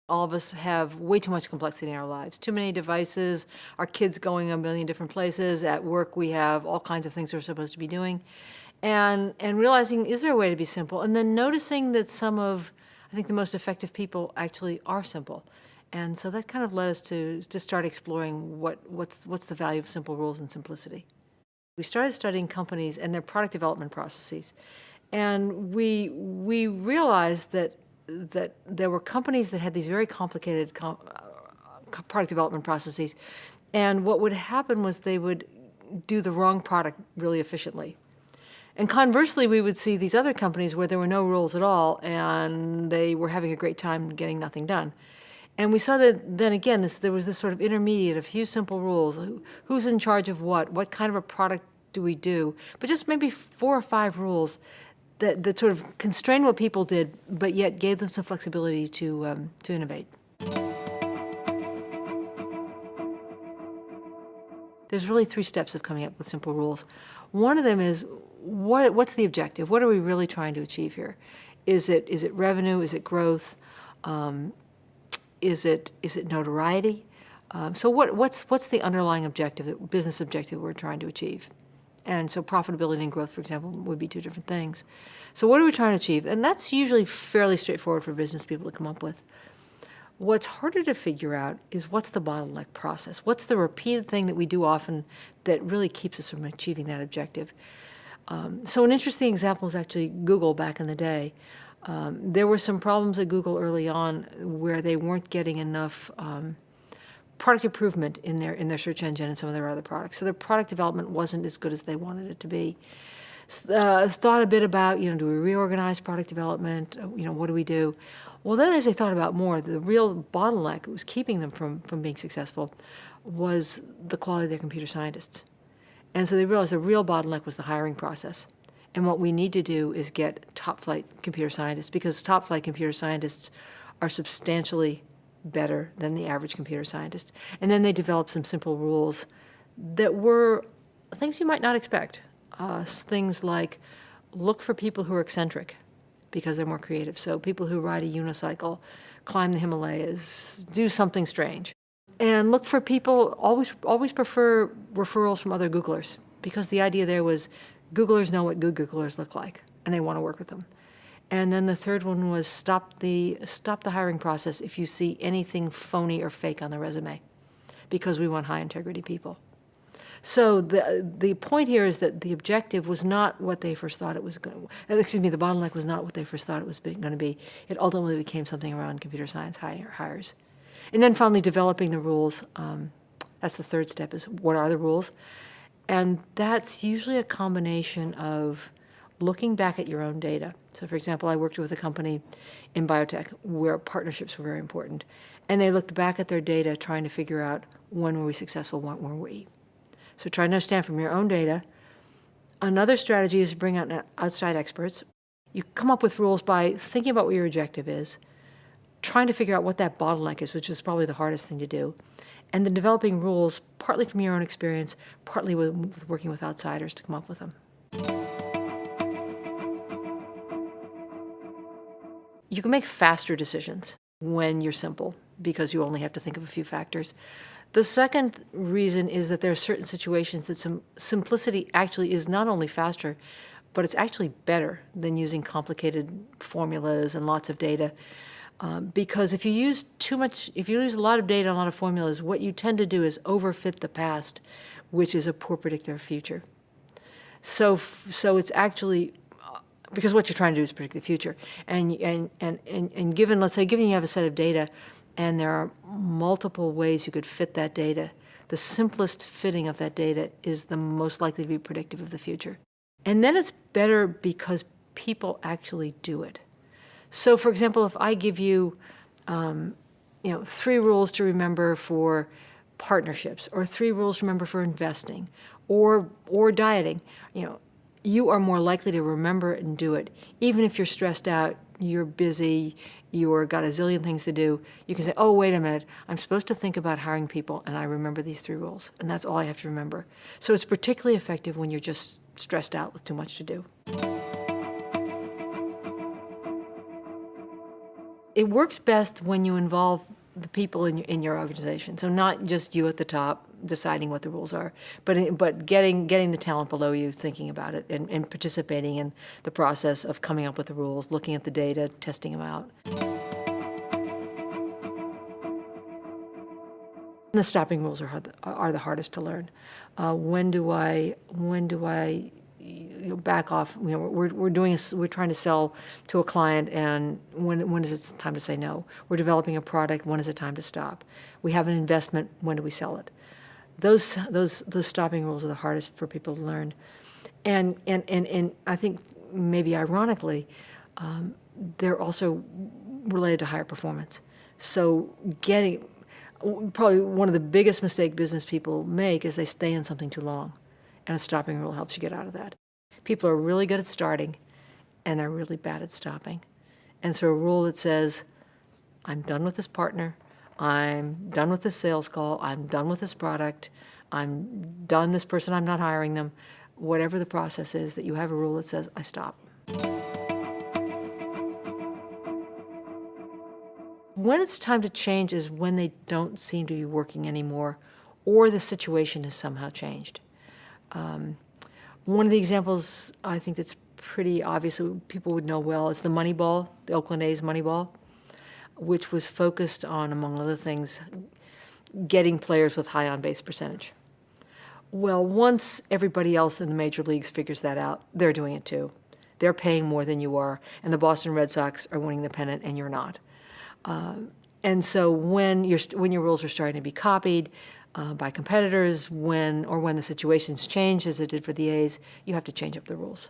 All of us have way too much complexity in our lives, too many devices, our kids going a million different places. At work, we have all kinds of things we're supposed to be doing. And realizing, is there a way to be simple? And then noticing that I think the most effective people actually are simple. And so that kind of led us to start exploring what's the value of simple rules and simplicity. We started studying companies and their product development processes. And we realized that there were companies that had these very complicated product development processes. And what would happen was they would do the wrong product really efficiently. And conversely, we would see these other companies where there were no rules at all, and they were having a great time getting nothing done. And we saw that then again, there was this sort of intermediate, a few simple rules. Who's in charge of what kind of a product do we do? But just maybe 4 or 5 rules that sort of constrained what people did, but yet gave them some flexibility to innovate. There's really 3 steps of coming up with simple rules. One of them is, what's the objective? What are we really trying to achieve here? Is it revenue? Is it growth? Is it notoriety? So what's the underlying objective, business objective we're trying to achieve? And so profitability and growth, for example, would be 2 different things. So what are we trying to achieve? And that's usually fairly straightforward for business people to come up with. What's harder to figure out is, what's the bottleneck process? What's the repeated thing that we do often that really keeps us from achieving that objective? So an interesting example is actually Google back in the day. There were some problems at Google early on where they weren't getting enough product improvement in their search engine and some of their other products. So their product development wasn't as good as they wanted it to be. Thought a bit about, do we reorganize product development? What do we do? Well, then as they thought about more, the real bottleneck that was keeping them from being successful was the quality of their computer scientists. And so they realized the real bottleneck was the hiring process. And what we need to do is get top-flight computer scientists, because top-flight computer scientists are substantially better than the average computer scientist. And then they developed some simple rules that were things you might not expect. Things like, look for people who are eccentric because they're more creative. So people who ride a unicycle, climb the Himalayas, do something strange. And look for people, always prefer referrals from other Googlers, because the idea there was Googlers know what good Googlers look like, and they want to work with them. And then the third one was stop the hiring process if you see anything phony or fake on the resume, because we want high integrity people. So the point here is that the objective was not what they first thought it was going to, the bottleneck was not what they first thought it was going to be. It ultimately became something around computer science hires. And then finally developing the rules. That's the third step, is what are the rules? And that's usually a combination of looking back at your own data. So for example, I worked with a company in biotech where partnerships were very important. And they looked back at their data trying to figure out, when were we successful, when were we? So try to understand from your own data. Another strategy is to bring out outside experts. You come up with rules by thinking about what your objective is, trying to figure out what that bottleneck is, which is probably the hardest thing to do, and then developing rules partly from your own experience, partly with working with outsiders to come up with them. You can make faster decisions when you're simple, because you only have to think of a few factors. The second reason is that there are certain situations that some simplicity actually is not only faster, but it's actually better than using complicated formulas and lots of data. Because if you use a lot of data and a lot of formulas, what you tend to do is overfit the past, which is a poor predictor of future. So it's actually, because what you're trying to do is predict the future. And given, let's say, you have a set of data, and there are multiple ways you could fit that data, the simplest fitting of that data is the most likely to be predictive of the future. And then it's better because people actually do it. So for example, if I give you, 3 rules to remember for partnerships, or 3 rules to remember for investing, or dieting, you are more likely to remember it and do it. Even if you're stressed out, you're busy, you've got a zillion things to do, you can say, oh, wait a minute, I'm supposed to think about hiring people, and I remember these 3 rules, and that's all I have to remember. So it's particularly effective when you're just stressed out with too much to do. it works best when you involve the people in your organization. So not just you at the top deciding what the rules are, but getting the talent below you thinking about it and participating in the process of coming up with the rules, looking at the data, testing them out. The stopping rules are the hardest to learn. When do I back off? We're trying to sell to a client, and when is it time to say no? We're developing a product. When is it time to stop? We have an investment. When do we sell it? Those stopping rules are the hardest for people to learn, and I think maybe ironically, they're also related to higher performance. So probably one of the biggest mistakes business people make is they stay in something too long, and a stopping rule helps you get out of that. People are really good at starting, and they're really bad at stopping. And so a rule that says, I'm done with this partner, I'm done with this sales call, I'm done with this product, I'm done this person, I'm not hiring them, whatever the process is, that you have a rule that says, I stop. When it's time to change is when they don't seem to be working anymore, or the situation has somehow changed. One of the examples I think that's pretty obvious that people would know well is the Moneyball, the Oakland A's Moneyball, which was focused on, among other things, getting players with high on-base percentage. Well, once everybody else in the major leagues figures that out, they're doing it too. They're paying more than you are, and the Boston Red Sox are winning the pennant, and you're not. And so when your rules are starting to be copied by competitors, when the situations change, as it did for the A's, you have to change up the rules.